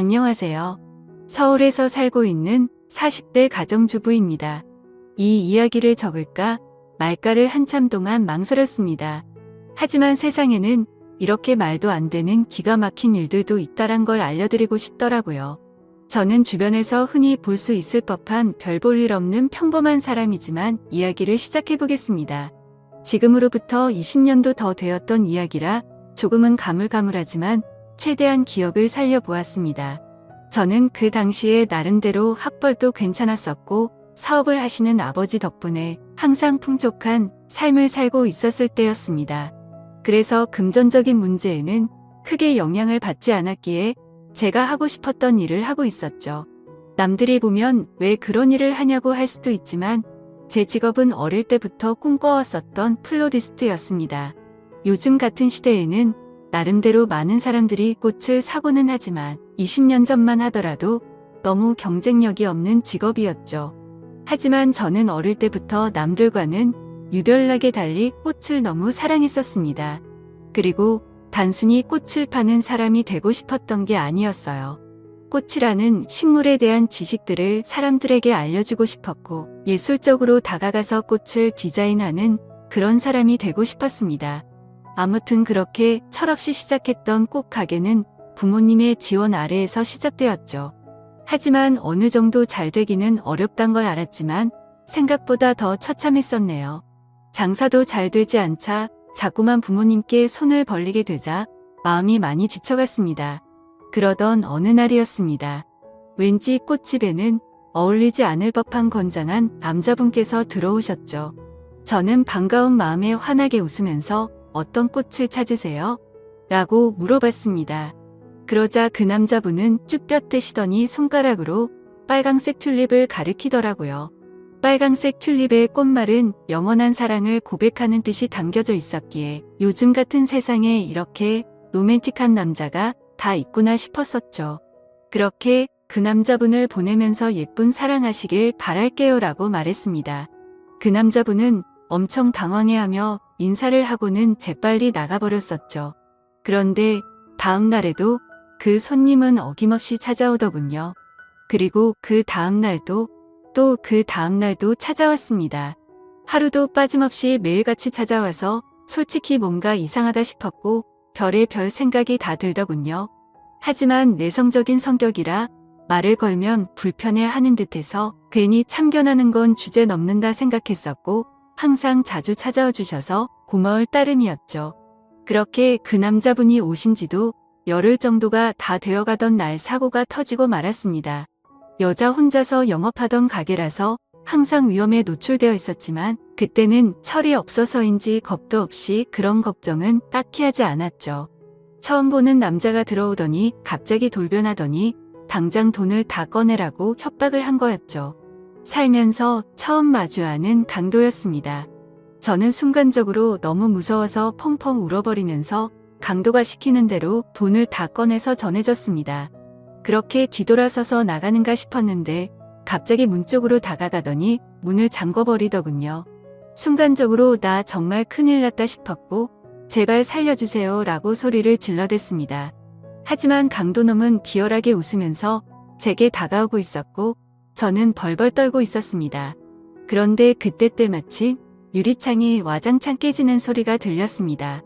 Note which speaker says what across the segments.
Speaker 1: 안녕하세요. 서울에서 살고 있는 40대 가정주부입니다. 이 이야기를 적을까 말까를 한참 동안 망설였습니다. 하지만 세상에는 이렇게 말도 안 되는 기가 막힌 일들도 있다란 걸 알려드리고 싶더라고요. 저는 주변에서 흔히 볼 수 있을 법한 별 볼 일 없는 평범한 사람이지만 이야기를 시작해보겠습니다. 지금으로부터 20년도 더 되었던 이야기라 조금은 가물가물하지만 최대한 기억을 살려보았습니다. 저는 그 당시에 나름대로 학벌도 괜찮았었고 사업을 하시는 아버지 덕분에 항상 풍족한 삶을 살고 있었을 때였습니다. 그래서 금전적인 문제에는 크게 영향을 받지 않았기에 제가 하고 싶었던 일을 하고 있었죠. 남들이 보면 왜 그런 일을 하냐고 할 수도 있지만 제 직업은 어릴 때부터 꿈꿔왔었던 플로리스트였습니다. 요즘 같은 시대에는 나름대로 많은 사람들이 꽃을 사고는 하지만 20년 전만 하더라도 너무 경쟁력이 없는 직업이었죠. 하지만 저는 어릴 때부터 남들과는 유별나게 달리 꽃을 너무 사랑했었습니다. 그리고 단순히 꽃을 파는 사람이 되고 싶었던 게 아니었어요. 꽃이라는 식물에 대한 지식들을 사람들에게 알려주고 싶었고 예술적으로 다가가서 꽃을 디자인하는 그런 사람이 되고 싶었습니다. 아무튼 그렇게 철없이 시작했던 꽃 가게는 부모님의 지원 아래에서 시작되었죠. 하지만 어느 정도 잘 되기는 어렵단 걸 알았지만 생각보다 더 처참했었네요. 장사도 잘 되지 않자 자꾸만 부모님께 손을 벌리게 되자 마음이 많이 지쳐갔습니다. 그러던 어느 날이었습니다. 왠지 꽃집에는 어울리지 않을 법한 건장한 남자분께서 들어오셨죠. 저는 반가운 마음에 환하게 웃으면서 어떤 꽃을 찾으세요? 라고 물어봤습니다. 그러자 그 남자분은 쭈뼛 대시더니 손가락으로 빨강색 튤립을 가리키더라고요. 빨강색 튤립의 꽃말은 영원한 사랑을 고백하는 뜻이 담겨져 있었기에 요즘 같은 세상에 이렇게 로맨틱한 남자가 다 있구나 싶었었죠. 그렇게 그 남자분을 보내면서 예쁜 사랑하시길 바랄게요 라고 말했습니다. 그 남자분은 엄청 당황해하며 인사를 하고는 재빨리 나가버렸었죠. 그런데 다음 날에도 그 손님은 어김없이 찾아오더군요. 그리고 그 다음 날도 또 그 다음 날도 찾아왔습니다. 하루도 빠짐없이 매일같이 찾아와서 솔직히 뭔가 이상하다 싶었고 별의 별 생각이 다 들더군요. 하지만 내성적인 성격이라 말을 걸면 불편해하는 듯해서 괜히 참견하는 건 주제 넘는다 생각했었고 항상 자주 찾아와 주셔서 고마울 따름이었죠. 그렇게 그 남자분이 오신 지도 열흘 정도가 다 되어가던 날 사고가 터지고 말았습니다. 여자 혼자서 영업하던 가게라서 항상 위험에 노출되어 있었지만 그때는 철이 없어서인지 겁도 없이 그런 걱정은 딱히 하지 않았죠. 처음 보는 남자가 들어오더니 갑자기 돌변하더니 당장 돈을 다 꺼내라고 협박을 한 거였죠. 살면서 처음 마주하는 강도였습니다. 저는 순간적으로 너무 무서워서 펑펑 울어버리면서 강도가 시키는 대로 돈을 다 꺼내서 전해줬습니다. 그렇게 뒤돌아서서 나가는가 싶었는데 갑자기 문 쪽으로 다가가더니 문을 잠궈버리더군요. 순간적으로 나 정말 큰일 났다 싶었고 제발 살려주세요 라고 소리를 질러댔습니다. 하지만 강도놈은 비열하게 웃으면서 제게 다가오고 있었고 저는 벌벌 떨고 있었습니다. 그런데 그때 때마침 유리창이 와장창 깨지는 소리가 들렸습니다.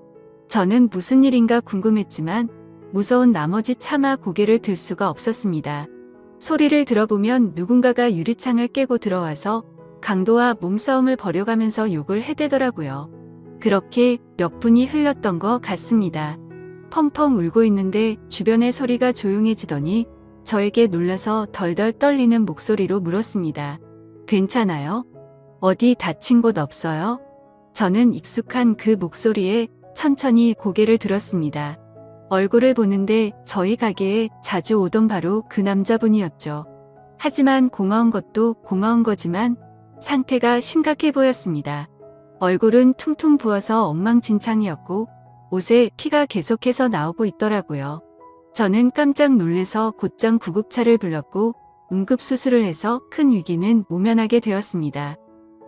Speaker 1: 저는 무슨 일인가 궁금했지만 무서운 나머지 차마 고개를 들 수가 없었습니다. 소리를 들어보면 누군가가 유리창을 깨고 들어와서 강도와 몸싸움을 벌여가면서 욕을 해대더라고요. 그렇게 몇 분이 흘렀던 것 같습니다. 펑펑 울고 있는데 주변의 소리가 조용해지더니 저에게 놀라서 덜덜 떨리는 목소리로 물었습니다. 괜찮아요? 어디 다친 곳 없어요? 저는 익숙한 그 목소리에 천천히 고개를 들었습니다. 얼굴을 보는데 저희 가게에 자주 오던 바로 그 남자분이었죠. 하지만 고마운 것도 고마운 거지만 상태가 심각해 보였습니다. 얼굴은 퉁퉁 부어서 엉망진창이었고 옷에 피가 계속해서 나오고 있더라고요. 저는 깜짝 놀래서 곧장 구급차를 불렀고 응급수술을 해서 큰 위기는 모면하게 되었습니다.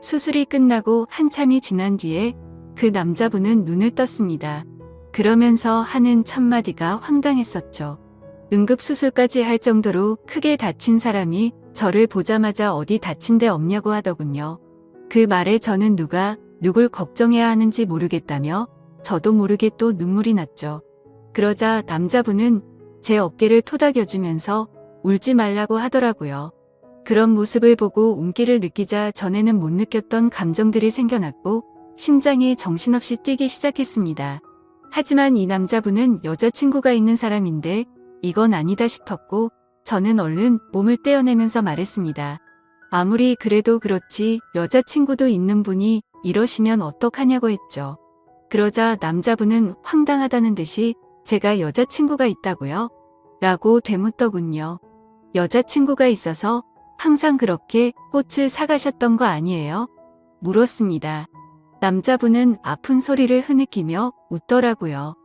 Speaker 1: 수술이 끝나고 한참이 지난 뒤에 그 남자분은 눈을 떴습니다. 그러면서 하는 첫마디가 황당했었죠. 응급수술까지 할 정도로 크게 다친 사람이 저를 보자마자 어디 다친 데 없냐고 하더군요. 그 말에 저는 누가 누굴 걱정해야 하는지 모르겠다며 저도 모르게 또 눈물이 났죠. 그러자 남자분은 제 어깨를 토닥여주면서 울지 말라고 하더라고요. 그런 모습을 보고 온기를 느끼자 전에는 못 느꼈던 감정들이 생겨났고 심장이 정신없이 뛰기 시작했습니다. 하지만 이 남자분은 여자친구가 있는 사람인데 이건 아니다 싶었고 저는 얼른 몸을 떼어내면서 말했습니다. 아무리 그래도 그렇지 여자친구도 있는 분이 이러시면 어떡하냐고 했죠. 그러자 남자분은 황당하다는 듯이 제가 여자친구가 있다고요? 라고 되묻더군요. 여자친구가 있어서 항상 그렇게 꽃을 사가셨던 거 아니에요? 물었습니다. 남자분은 아픈 소리를 흐느끼며 웃더라고요.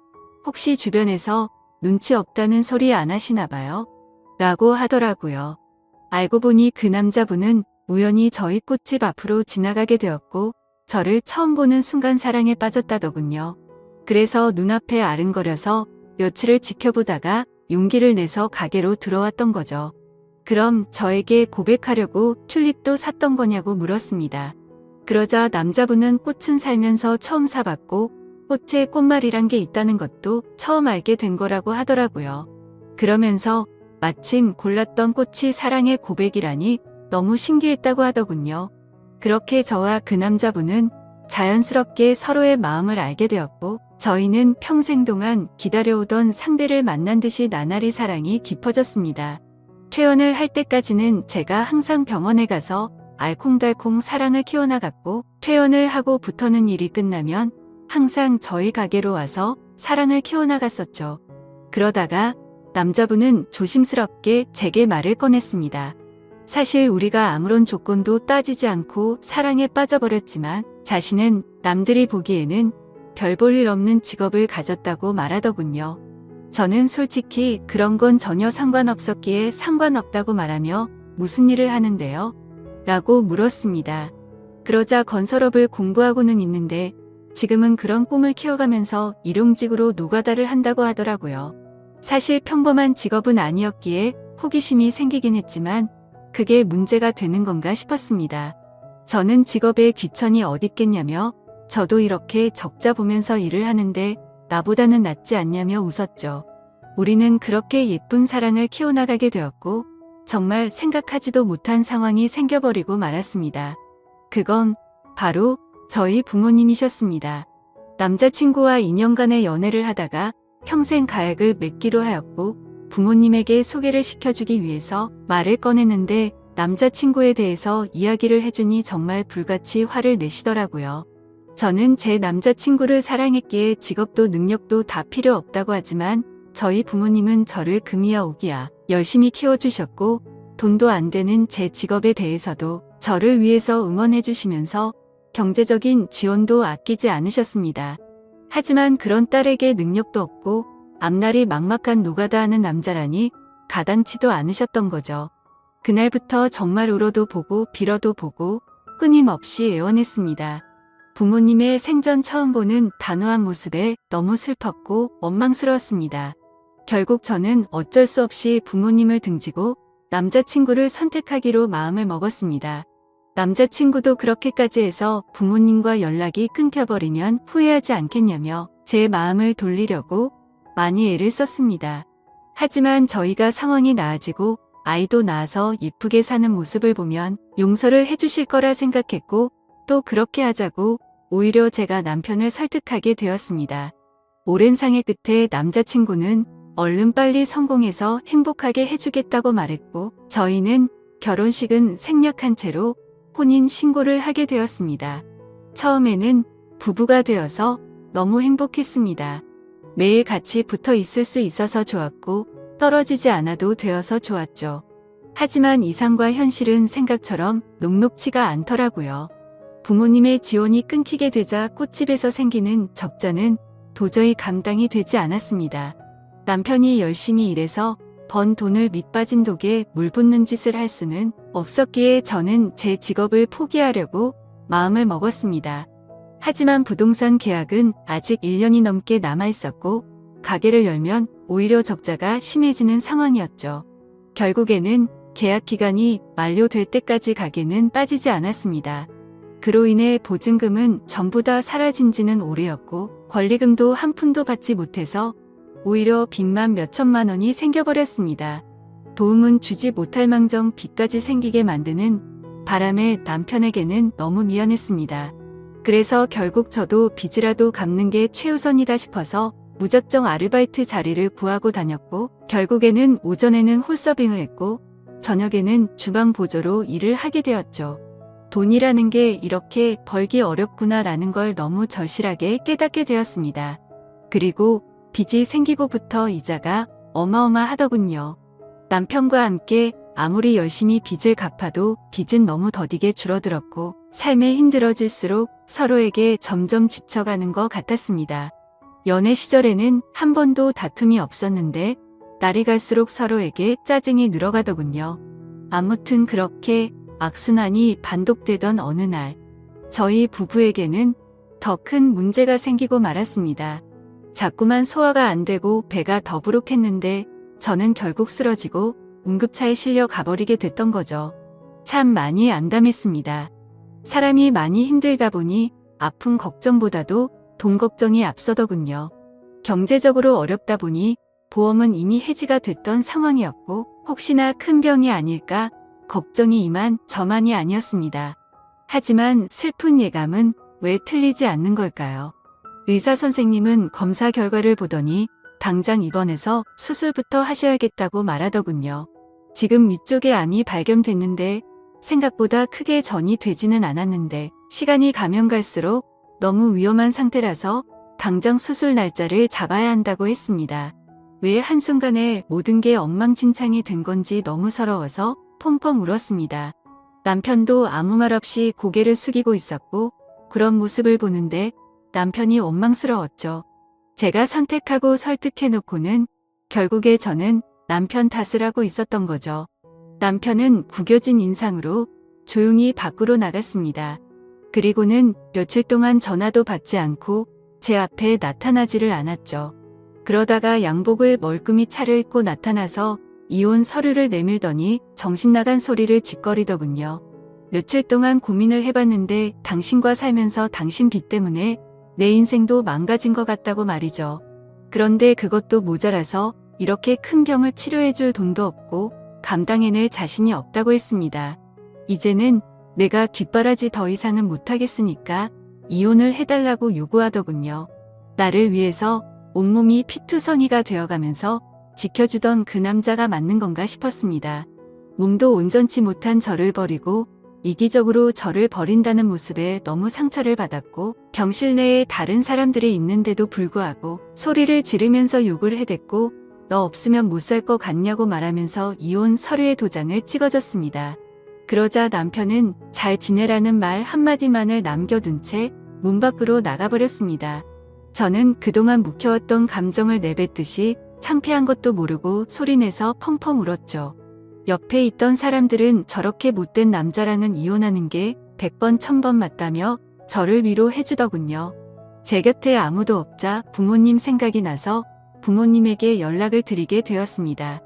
Speaker 1: 혹시 주변에서 눈치 없다는 소리 안 하시나 봐요? 라고 하더라고요. 알고 보니 그 남자분은 우연히 저희 꽃집 앞으로 지나가게 되었고 저를 처음 보는 순간 사랑에 빠졌다더군요. 그래서 눈앞에 아른거려서 며칠을 지켜보다가 용기를 내서 가게로 들어왔던 거죠. 그럼 저에게 고백하려고 튤립도 샀던 거냐고 물었습니다. 그러자 남자분은 꽃은 살면서 처음 사봤고 꽃에 꽃말이란 게 있다는 것도 처음 알게 된 거라고 하더라고요. 그러면서 마침 골랐던 꽃이 사랑의 고백이라니 너무 신기했다고 하더군요. 그렇게 저와 그 남자분은 자연스럽게 서로의 마음을 알게 되었고 저희는 평생 동안 기다려오던 상대를 만난 듯이 나날이 사랑이 깊어졌습니다. 퇴원을 할 때까지는 제가 항상 병원에 가서 알콩달콩 사랑을 키워나갔고 퇴원을 하고부터는 일이 끝나면 항상 저희 가게로 와서 사랑을 키워나갔었죠. 그러다가 남자분은 조심스럽게 제게 말을 꺼냈습니다. 사실 우리가 아무런 조건도 따지지 않고 사랑에 빠져버렸지만 자신은 남들이 보기에는 별 볼 일 없는 직업을 가졌다고 말하더군요. 저는 솔직히 그런 건 전혀 상관없었기에 상관없다고 말하며 무슨 일을 하는데요? 라고 물었습니다. 그러자 건설업을 공부하고는 있는데 지금은 그런 꿈을 키워가면서 일용직으로 노가다를 한다고 하더라고요. 사실 평범한 직업은 아니었기에 호기심이 생기긴 했지만 그게 문제가 되는 건가 싶었습니다. 저는 직업에 귀천이 어딨겠냐며 저도 이렇게 적자 보면서 일을 하는데 나보다는 낫지 않냐며 웃었죠. 우리는 그렇게 예쁜 사랑을 키워나가게 되었고 정말 생각하지도 못한 상황이 생겨버리고 말았습니다. 그건 바로 저희 부모님이셨습니다. 남자친구와 2년간의 연애를 하다가 평생 가약을 맺기로 하였고 부모님에게 소개를 시켜주기 위해서 말을 꺼냈는데 남자친구에 대해서 이야기를 해주니 정말 불같이 화를 내시더라고요. 저는 제 남자친구를 사랑했기에 직업도 능력도 다 필요 없다고 하지만 저희 부모님은 저를 금이야 오기야 열심히 키워주셨고 돈도 안 되는 제 직업에 대해서도 저를 위해서 응원해 주시면서 경제적인 지원도 아끼지 않으셨습니다. 하지만 그런 딸에게 능력도 없고 앞날이 막막한 노가다 하는 남자라니 가당치도 않으셨던 거죠. 그날부터 정말 울어도 보고 빌어도 보고 끊임없이 애원했습니다. 부모님의 생전 처음 보는 단호한 모습에 너무 슬펐고 원망스러웠습니다. 결국 저는 어쩔 수 없이 부모님을 등지고 남자친구를 선택하기로 마음을 먹었습니다. 남자친구도 그렇게까지 해서 부모님과 연락이 끊겨버리면 후회하지 않겠냐며 제 마음을 돌리려고 많이 애를 썼습니다. 하지만 저희가 상황이 나아지고 아이도 낳아서 예쁘게 사는 모습을 보면 용서를 해주실 거라 생각했고 또 그렇게 하자고 오히려 제가 남편을 설득하게 되었습니다. 오랜 상의 끝에 남자친구는 얼른 빨리 성공해서 행복하게 해주겠다고 말했고 저희는 결혼식은 생략한 채로 혼인 신고를 하게 되었습니다. 처음에는 부부가 되어서 너무 행복했습니다. 매일 같이 붙어 있을 수 있어서 좋았고 떨어지지 않아도 되어서 좋았죠. 하지만 이상과 현실은 생각처럼 녹록치가 않더라고요. 부모님의 지원이 끊기게 되자 꽃집에서 생기는 적자는 도저히 감당이 되지 않았습니다. 남편이 열심히 일해서 번 돈을 밑빠진 독에 물 붓는 짓을 할 수는 없었기에 저는 제 직업을 포기하려고 마음을 먹었습니다. 하지만 부동산 계약은 아직 1년이 넘게 남아 있었고 가게를 열면 오히려 적자가 심해지는 상황이었죠. 결국에는 계약 기간이 만료될 때까지 가게는 빠지지 않았습니다. 그로 인해 보증금은 전부 다 사라진 지는 오래였고 권리금도 한 푼도 받지 못해서 오히려 빚만 몇천만 원이 생겨버렸습니다. 도움은 주지 못할 망정 빚까지 생기게 만드는 바람에 남편에게는 너무 미안했습니다. 그래서 결국 저도 빚이라도 갚는 게 최우선이다 싶어서 무작정 아르바이트 자리를 구하고 다녔고 결국에는 오전에는 홀서빙을 했고 저녁에는 주방 보조로 일을 하게 되었죠. 돈이라는 게 이렇게 벌기 어렵구나라는 걸 너무 절실하게 깨닫게 되었습니다. 그리고 빚이 생기고부터 이자가 어마어마하더군요. 남편과 함께 아무리 열심히 빚을 갚아도 빚은 너무 더디게 줄어들었고 삶에 힘들어질수록 서로에게 점점 지쳐가는 것 같았습니다. 연애 시절에는 한 번도 다툼이 없었는데 날이 갈수록 서로에게 짜증이 늘어가더군요. 아무튼 그렇게 악순환이 반복되던 어느 날 저희 부부에게는 더 큰 문제가 생기고 말았습니다. 자꾸만 소화가 안 되고 배가 더부룩했는데 저는 결국 쓰러지고 응급차에 실려 가버리게 됐던 거죠. 참 많이 암담했습니다. 사람이 많이 힘들다 보니 아픈 걱정보다도 돈 걱정이 앞서더군요. 경제적으로 어렵다 보니 보험은 이미 해지가 됐던 상황이었고 혹시나 큰 병이 아닐까 걱정이 임한 저만이 아니었습니다. 하지만 슬픈 예감은 왜 틀리지 않는 걸까요? 의사 선생님은 검사 결과를 보더니 당장 입원해서 수술부터 하셔야겠다고 말하더군요. 지금 위쪽에 암이 발견됐는데 생각보다 크게 전이 되지는 않았는데 시간이 가면 갈수록 너무 위험한 상태라서 당장 수술 날짜를 잡아야 한다고 했습니다. 왜 한순간에 모든 게 엉망진창이 된 건지 너무 서러워서 펑펑 울었습니다. 남편도 아무 말 없이 고개를 숙이고 있었고 그런 모습을 보는데 남편이 원망스러웠죠. 제가 선택하고 설득해놓고는 결국에 저는 남편 탓을 하고 있었던 거죠. 남편은 구겨진 인상으로 조용히 밖으로 나갔습니다. 그리고는 며칠 동안 전화도 받지 않고 제 앞에 나타나지를 않았죠. 그러다가 양복을 멀끔히 차려입고 나타나서 이혼 서류를 내밀더니 정신나간 소리를 짓거리더군요. 며칠 동안 고민을 해봤는데 당신과 살면서 당신 빚 때문에 내 인생도 망가진 것 같다고 말이죠. 그런데 그것도 모자라서 이렇게 큰 병을 치료해줄 돈도 없고 감당해낼 자신이 없다고 했습니다. 이제는 내가 뒷바라지 더 이상은 못하겠으니까 이혼을 해달라고 요구하더군요. 나를 위해서 온몸이 피투성이가 되어가면서 지켜주던 그 남자가 맞는 건가 싶었습니다. 몸도 온전치 못한 저를 버리고 이기적으로 저를 버린다는 모습에 너무 상처를 받았고 병실 내에 다른 사람들이 있는데도 불구하고 소리를 지르면서 욕을 해댔고 너 없으면 못 살 것 같냐고 말하면서 이혼 서류의 도장을 찍어줬습니다. 그러자 남편은 잘 지내라는 말 한마디만을 남겨둔 채 문 밖으로 나가버렸습니다. 저는 그동안 묵혀왔던 감정을 내뱉듯이 창피한 것도 모르고 소리내서 펑펑 울었죠. 옆에 있던 사람들은 저렇게 못된 남자랑은 이혼하는 게 100번 1000번 맞다며 저를 위로해주더군요. 제 곁에 아무도 없자 부모님 생각이 나서 부모님에게 연락을 드리게 되었습니다.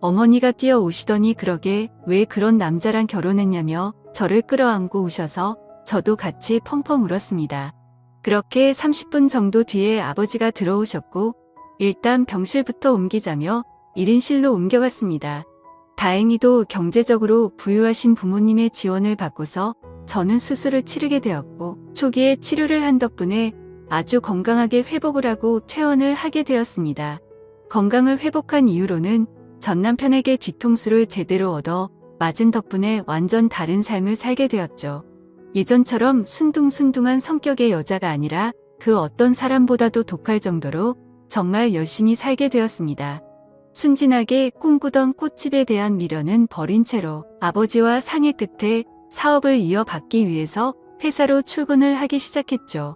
Speaker 1: 어머니가 뛰어오시더니 그러게 왜 그런 남자랑 결혼했냐며 저를 끌어안고 우셔서 저도 같이 펑펑 울었습니다. 그렇게 30분 정도 뒤에 아버지가 들어오셨고 일단 병실부터 옮기자며 1인실로 옮겨갔습니다. 다행히도 경제적으로 부유하신 부모님의 지원을 받고서 저는 수술을 치르게 되었고 초기에 치료를 한 덕분에 아주 건강하게 회복을 하고 퇴원을 하게 되었습니다. 건강을 회복한 이후로는 전 남편에게 뒤통수를 제대로 얻어 맞은 덕분에 완전 다른 삶을 살게 되었죠. 예전처럼 순둥순둥한 성격의 여자가 아니라 그 어떤 사람보다도 독할 정도로 정말 열심히 살게 되었습니다. 순진하게 꿈꾸던 꽃집에 대한 미련은 버린 채로 아버지와 상의 끝에 사업을 이어받기 위해서 회사로 출근을 하기 시작했죠.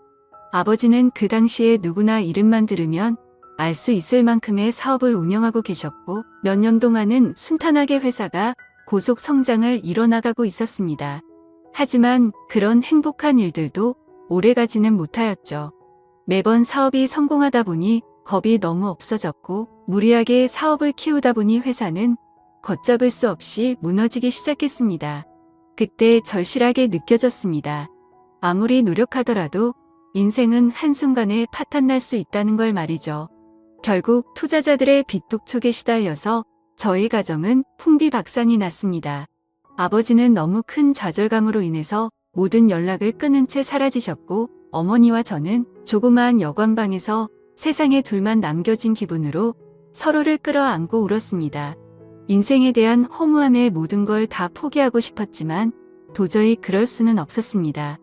Speaker 1: 아버지는 그 당시에 누구나 이름만 들으면 알 수 있을 만큼의 사업을 운영하고 계셨고 몇 년 동안은 순탄하게 회사가 고속 성장을 이뤄나가고 있었습니다. 하지만 그런 행복한 일들도 오래가지는 못하였죠. 매번 사업이 성공하다 보니 겁이 너무 없어졌고 무리하게 사업을 키우다 보니 회사는 걷잡을 수 없이 무너지기 시작했습니다. 그때 절실하게 느껴졌습니다. 아무리 노력하더라도 인생은 한순간에 파탄날 수 있다는 걸 말이죠. 결국 투자자들의 빚독촉에 시달려서 저희 가정은 풍비박산이 났습니다. 아버지는 너무 큰 좌절감으로 인해서 모든 연락을 끊은 채 사라지셨고, 어머니와 저는 조그마한 여관방에서 세상에 둘만 남겨진 기분으로 서로를 끌어안고 울었습니다. 인생에 대한 허무함에 모든 걸 다 포기하고 싶었지만 도저히 그럴 수는 없었습니다.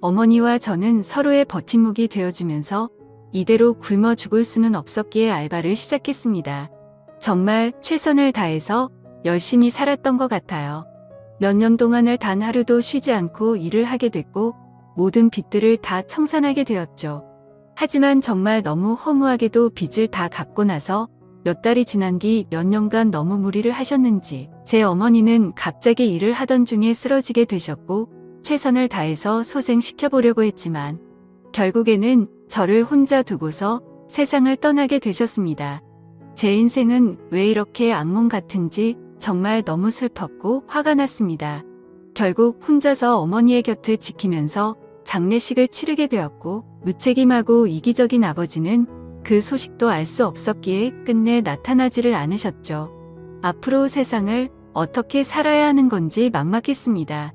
Speaker 1: 어머니와 저는 서로의 버팀목이 되어주면서 이대로 굶어 죽을 수는 없었기에 알바를 시작했습니다. 정말 최선을 다해서 열심히 살았던 것 같아요. 몇 년 동안을 단 하루도 쉬지 않고 일을 하게 됐고 모든 빚들을 다 청산하게 되었죠. 하지만 정말 너무 허무하게도 빚을 다 갚고 나서 몇 달이 지난 뒤 몇 년간 너무 무리를 하셨는지 제 어머니는 갑자기 일을 하던 중에 쓰러지게 되셨고 최선을 다해서 소생시켜보려고 했지만 결국에는 저를 혼자 두고서 세상을 떠나게 되셨습니다. 제 인생은 왜 이렇게 악몽 같은지 정말 너무 슬펐고 화가 났습니다. 결국 혼자서 어머니의 곁을 지키면서 장례식을 치르게 되었고 무책임하고 이기적인 아버지는 그 소식도 알 수 없었기에 끝내 나타나지를 않으셨죠. 앞으로 세상을 어떻게 살아야 하는 건지 막막했습니다.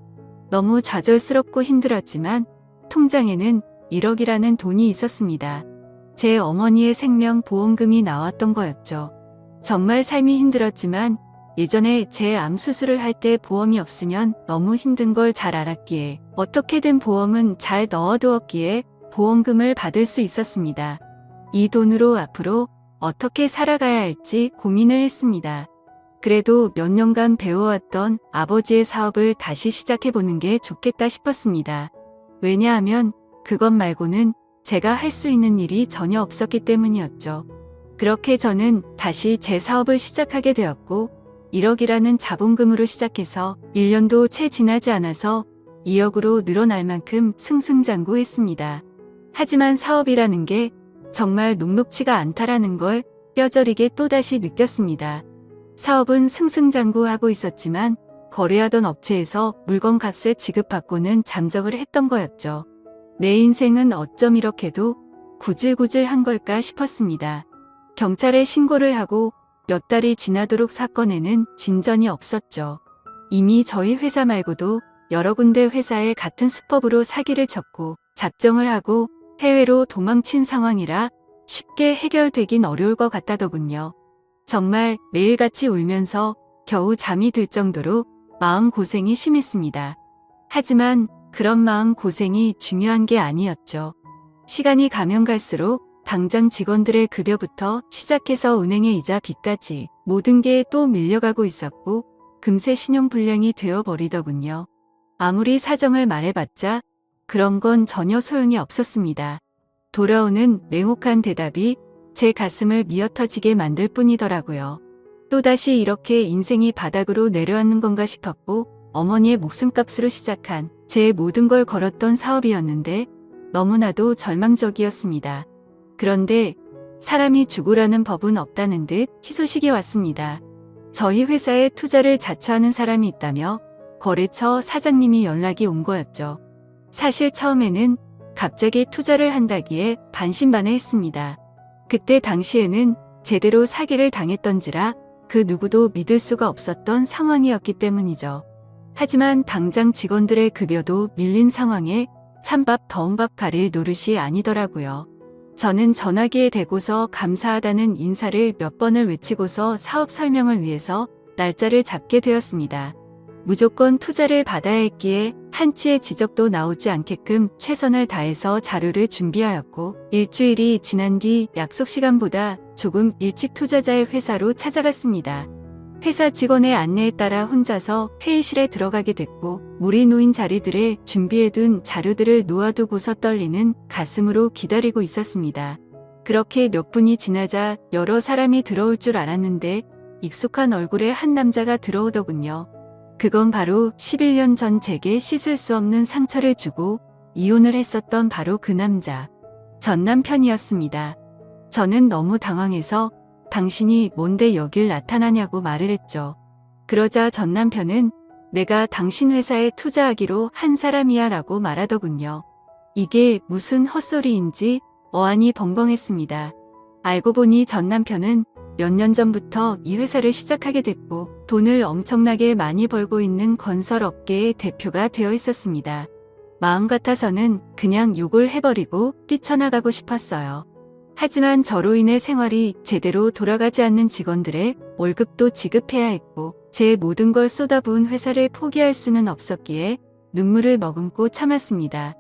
Speaker 1: 너무 좌절스럽고 힘들었지만 통장에는 1억이라는 돈이 있었습니다. 제 어머니의 생명보험금이 나왔던 거였죠. 정말 삶이 힘들었지만 예전에 제 암 수술을 할 때 보험이 없으면 너무 힘든 걸 잘 알았기에 어떻게든 보험은 잘 넣어두었기에 보험금을 받을 수 있었습니다. 이 돈으로 앞으로 어떻게 살아가야 할지 고민을 했습니다. 그래도 몇 년간 배워왔던 아버지의 사업을 다시 시작해보는 게 좋겠다 싶었습니다. 왜냐하면 그것 말고는 제가 할 수 있는 일이 전혀 없었기 때문이었죠. 그렇게 저는 다시 제 사업을 시작하게 되었고 1억이라는 자본금으로 시작해서 1년도 채 지나지 않아서 2억으로 늘어날 만큼 승승장구했습니다. 하지만 사업이라는 게 정말 녹록치가 않다라는 걸 뼈저리게 또다시 느꼈습니다. 사업은 승승장구하고 있었지만 거래하던 업체에서 물건값을 지급받고는 잠적을 했던 거였죠. 내 인생은 어쩜 이렇게도 구질구질한 걸까 싶었습니다. 경찰에 신고를 하고 몇 달이 지나도록 사건에는 진전이 없었죠. 이미 저희 회사 말고도 여러 군데 회사에 같은 수법으로 사기를 쳤고 작정을 하고 해외로 도망친 상황이라 쉽게 해결되긴 어려울 것 같다더군요. 정말 매일같이 울면서 겨우 잠이 들 정도로 마음고생이 심했습니다. 하지만 그런 마음고생이 중요한 게 아니었죠. 시간이 가면 갈수록 당장 직원들의 급여부터 시작해서 은행의 이자 빚까지 모든 게 또 밀려가고 있었고 금세 신용불량이 되어버리더군요. 아무리 사정을 말해봤자 그런 건 전혀 소용이 없었습니다. 돌아오는 냉혹한 대답이 제 가슴을 미어터지게 만들 뿐이더라고요. 또다시 이렇게 인생이 바닥으로 내려앉는 건가 싶었고 어머니의 목숨값으로 시작한 제 모든 걸 걸었던 사업이었는데 너무나도 절망적이었습니다. 그런데 사람이 죽으라는 법은 없다는 듯 희소식이 왔습니다. 저희 회사에 투자를 자처하는 사람이 있다며 거래처 사장님이 연락이 온 거였죠. 사실 처음에는 갑자기 투자를 한다기에 반신반의했습니다. 그때 당시에는 제대로 사기를 당했던지라 그 누구도 믿을 수가 없었던 상황이었기 때문이죠. 하지만 당장 직원들의 급여도 밀린 상황에 찬밥 더운 밥 가릴 노릇이 아니더라고요. 저는 전화기에 대고서 감사하다는 인사를 몇 번을 외치고서 사업 설명을 위해서 날짜를 잡게 되었습니다. 무조건 투자를 받아야 했기에 한치의 지적도 나오지 않게끔 최선을 다해서 자료를 준비하였고 일주일이 지난 뒤 약속 시간보다 조금 일찍 투자자의 회사로 찾아갔습니다. 회사 직원의 안내에 따라 혼자서 회의실에 들어가게 됐고 물이 놓인 자리들에 준비해둔 자료들을 놓아두고서 떨리는 가슴으로 기다리고 있었습니다. 그렇게 몇 분이 지나자 여러 사람이 들어올 줄 알았는데 익숙한 얼굴의 한 남자가 들어오더군요. 그건 바로 11년 전 제게 씻을 수 없는 상처를 주고 이혼을 했었던 바로 그 남자, 전 남편이었습니다. 저는 너무 당황해서 당신이 뭔데 여길 나타나냐고 말을 했죠. 그러자 전 남편은 내가 당신 회사에 투자하기로 한 사람이야 라고 말하더군요. 이게 무슨 헛소리인지 어안이 벙벙했습니다. 알고 보니 전 남편은 몇 년 전부터 이 회사를 시작하게 됐고 돈을 엄청나게 많이 벌고 있는 건설업계의 대표가 되어 있었습니다. 마음 같아서는 그냥 욕을 해버리고 뛰쳐나가고 싶었어요. 하지만 저로 인해 생활이 제대로 돌아가지 않는 직원들의 월급도 지급해야 했고 제 모든 걸 쏟아부은 회사를 포기할 수는 없었기에 눈물을 머금고 참았습니다.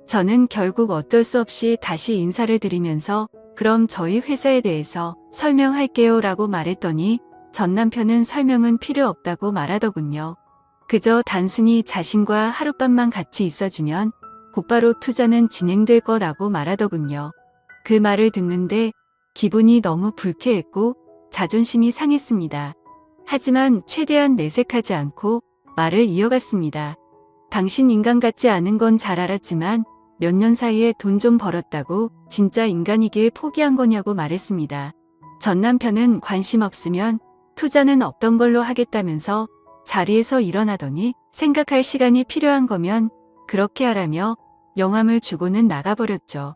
Speaker 1: 저는 결국 어쩔 수 없이 다시 인사를 드리면서 그럼 저희 회사에 대해서 설명할게요 라고 말했더니 전 남편은 설명은 필요 없다고 말하더군요. 그저 단순히 자신과 하룻밤만 같이 있어주면 곧바로 투자는 진행될 거라고 말하더군요. 그 말을 듣는데 기분이 너무 불쾌했고 자존심이 상했습니다. 하지만 최대한 내색하지 않고 말을 이어갔습니다. 당신 인간 같지 않은 건 잘 알았지만 몇 년 사이에 돈 좀 벌었다고 진짜 인간이길 포기한 거냐고 말했습니다. 전 남편은 관심 없으면 투자는 없던 걸로 하겠다면서 자리에서 일어나더니 생각할 시간이 필요한 거면 그렇게 하라며 명함을 주고는 나가버렸죠.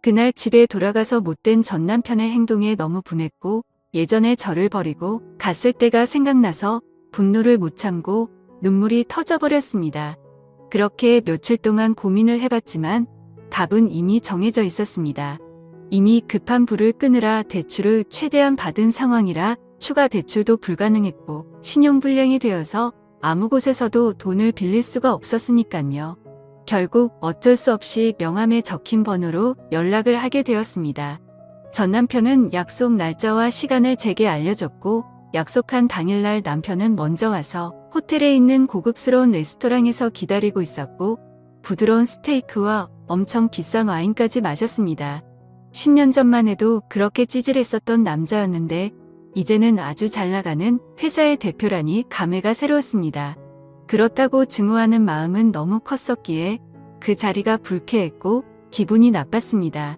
Speaker 1: 그날 집에 돌아가서 못된 전 남편의 행동에 너무 분했고 예전에 저를 버리고 갔을 때가 생각나서 분노를 못 참고 눈물이 터져버렸습니다. 그렇게 며칠 동안 고민을 해봤지만 답은 이미 정해져 있었습니다. 이미 급한 불을 끄느라 대출을 최대한 받은 상황이라 추가 대출도 불가능했고 신용불량이 되어서 아무 곳에서도 돈을 빌릴 수가 없었으니까요. 결국 어쩔 수 없이 명함에 적힌 번호로 연락을 하게 되었습니다. 전 남편은 약속 날짜와 시간을 제게 알려줬고 약속한 당일날 남편은 먼저 와서 호텔에 있는 고급스러운 레스토랑에서 기다리고 있었고 부드러운 스테이크와 엄청 비싼 와인까지 마셨습니다. 10년 전만 해도 그렇게 찌질했었던 남자였는데 이제는 아주 잘 나가는 회사의 대표라니 감회가 새로웠습니다. 그렇다고 증오하는 마음은 너무 컸었기에 그 자리가 불쾌했고 기분이 나빴습니다.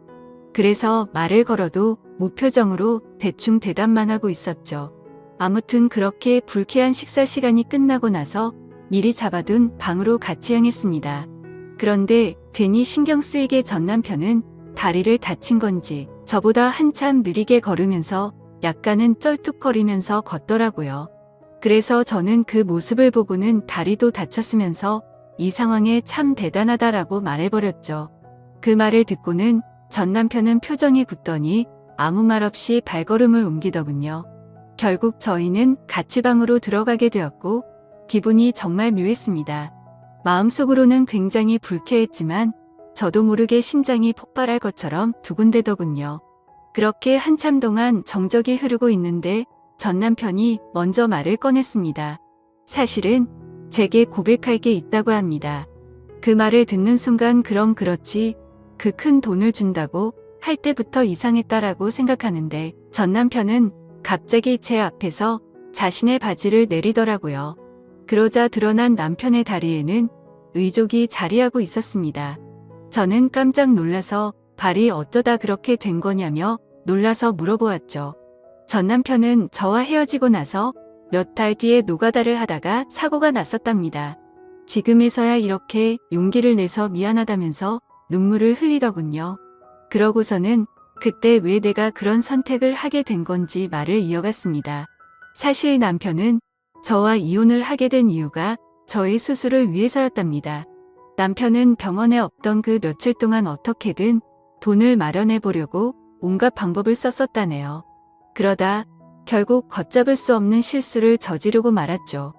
Speaker 1: 그래서 말을 걸어도 무표정으로 대충 대답만 하고 있었죠. 아무튼 그렇게 불쾌한 식사 시간이 끝나고 나서 미리 잡아둔 방으로 같이 향했습니다. 그런데 괜히 신경 쓰이게 전 남편은 다리를 다친 건지 저보다 한참 느리게 걸으면서 약간은 쩔뚝거리면서 걷더라고요. 그래서 저는 그 모습을 보고는 다리도 다쳤으면서 이 상황에 참 대단하다라고 말해버렸죠. 그 말을 듣고는 전 남편은 표정이 굳더니 아무 말 없이 발걸음을 옮기더군요. 결국 저희는 같이 방으로 들어가게 되었고 기분이 정말 묘했습니다. 마음속으로는 굉장히 불쾌했지만 저도 모르게 심장이 폭발할 것처럼 두근대더군요. 그렇게 한참 동안 정적이 흐르고 있는데 전 남편이 먼저 말을 꺼냈습니다. 사실은 제게 고백할 게 있다고 합니다. 그 말을 듣는 순간 그럼 그렇지 그 큰 돈을 준다고 할 때부터 이상했다라고 생각하는데 전 남편은 갑자기 제 앞에서 자신의 바지를 내리더라고요. 그러자 드러난 남편의 다리에는 의족이 자리하고 있었습니다. 저는 깜짝 놀라서 발이 어쩌다 그렇게 된 거냐며 놀라서 물어보았죠. 전 남편은 저와 헤어지고 나서 몇 달 뒤에 노가다를 하다가 사고가 났었답니다. 지금에서야 이렇게 용기를 내서 미안하다면서 눈물을 흘리더군요. 그러고서는 그때 왜 내가 그런 선택을 하게 된 건지 말을 이어갔습니다. 사실 남편은 저와 이혼을 하게 된 이유가 저의 수술을 위해서였답니다. 남편은 병원에 없던 그 며칠 동안 어떻게든 돈을 마련해 보려고 온갖 방법을 썼었다네요. 그러다 결국 걷잡을 수 없는 실수를 저지르고 말았죠.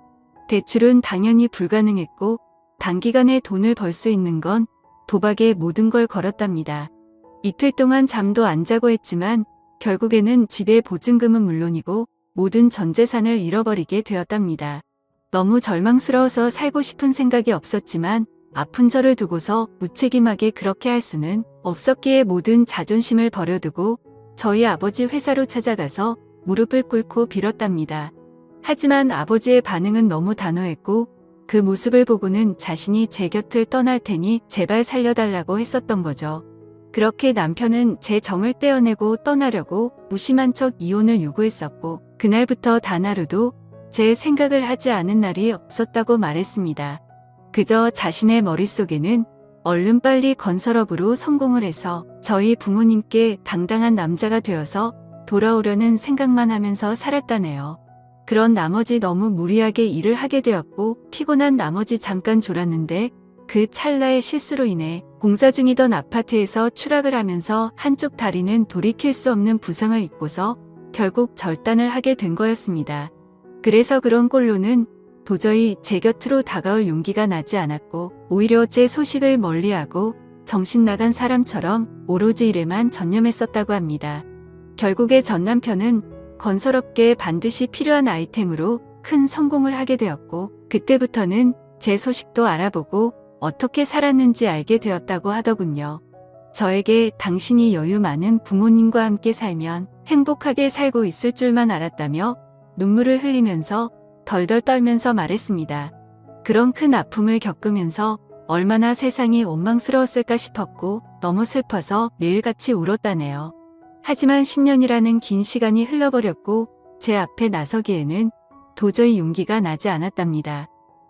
Speaker 1: 대출은 당연히 불가능했고 단기간에 돈을 벌 수 있는 건 도박에 모든 걸 걸었답니다. 이틀 동안 잠도 안 자고 했지만 결국에는 집의 보증금은 물론이고 모든 전 재산을 잃어버리게 되었답니다. 너무 절망스러워서 살고 싶은 생각이 없었지만 아픈 저를 두고서 무책임하게 그렇게 할 수는 없었기에 모든 자존심을 버려두고 저희 아버지 회사로 찾아가서 무릎을 꿇고 빌었답니다. 하지만 아버지의 반응은 너무 단호했고 그 모습을 보고는 자신이 제 곁을 떠날 테니 제발 살려달라고 했었던 거죠. 그렇게 남편은 제 정을 떼어내고 떠나려고 무심한 척 이혼을 요구했었고 그날부터 단 하루도 제 생각을 하지 않은 날이 없었다고 말했습니다. 그저 자신의 머릿속에는 얼른 빨리 건설업으로 성공을 해서 저희 부모님께 당당한 남자가 되어서 돌아오려는 생각만 하면서 살았다네요. 그런 나머지 너무 무리하게 일을 하게 되었고 피곤한 나머지 잠깐 졸았는데 그 찰나의 실수로 인해 공사 중이던 아파트에서 추락을 하면서 한쪽 다리는 돌이킬 수 없는 부상을 입고서 결국 절단을 하게 된 거였습니다. 그래서 그런 꼴로는 도저히 제 곁으로 다가올 용기가 나지 않았고 오히려 제 소식을 멀리하고 정신 나간 사람처럼 오로지 일에만 전념했었다고 합니다. 결국에 전 남편은 건설업계에 반드시 필요한 아이템으로 큰 성공을 하게 되었고 그때부터는 제 소식도 알아보고 어떻게 살았는지 알게 되었다고 하더군요. 저에게 당신이 여유 많은 부모님과 함께 살면 행복하게 살고 있을 줄만 알았다며 눈물을 흘리면서 덜덜 떨면서 말했습니다. 그런 큰 아픔을 겪으면서 얼마나 세상이 원망스러웠을까 싶었고 너무 슬퍼서 매일같이 울었다네요. 하지만 10년이라는 긴 시간이 흘러버렸고 제 앞에 나서기에는 도저히 용기가 나지 않았답니다.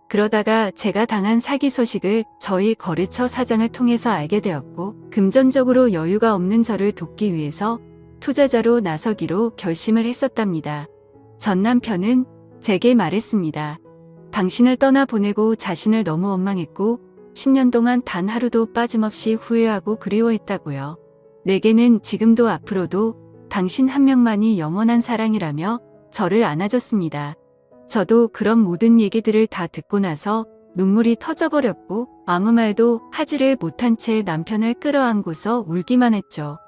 Speaker 1: 그러다가 제가 당한 사기 소식을 저희 거래처 사장을 통해서 알게 되었고 금전적으로 여유가 없는 저를 돕기 위해서 투자자로 나서기로 결심을 했었답니다. 전 남편은 제게 말했습니다. 당신을 떠나보내고 자신을 너무 원망했고 10년 동안 단 하루도 빠짐없이 후회하고 그리워했다고요. 내게는 지금도 앞으로도 당신 한 명만이 영원한 사랑이라며 저를 안아줬습니다. 저도 그런 모든 얘기들을 다 듣고 나서 눈물이 터져버렸고 아무 말도 하지를 못한 채 남편을 끌어안고서 울기만 했죠.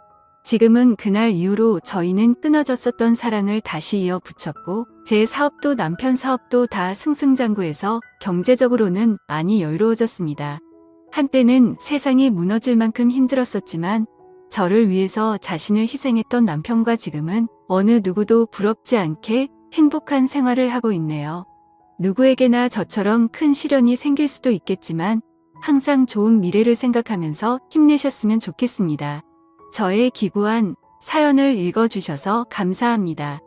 Speaker 1: 지금은 그날 이후로 저희는 끊어졌었던 사랑을 다시 이어붙였고 제 사업도 남편 사업도 다 승승장구해서 경제적으로는 많이 여유로워졌습니다. 한때는 세상이 무너질 만큼 힘들었었지만 저를 위해서 자신을 희생했던 남편과 지금은 어느 누구도 부럽지 않게 행복한 생활을 하고 있네요. 누구에게나 저처럼 큰 시련이 생길 수도 있겠지만 항상 좋은 미래를 생각하면서 힘내셨으면 좋겠습니다. 저의 기구한 사연을 읽어주셔서 감사합니다.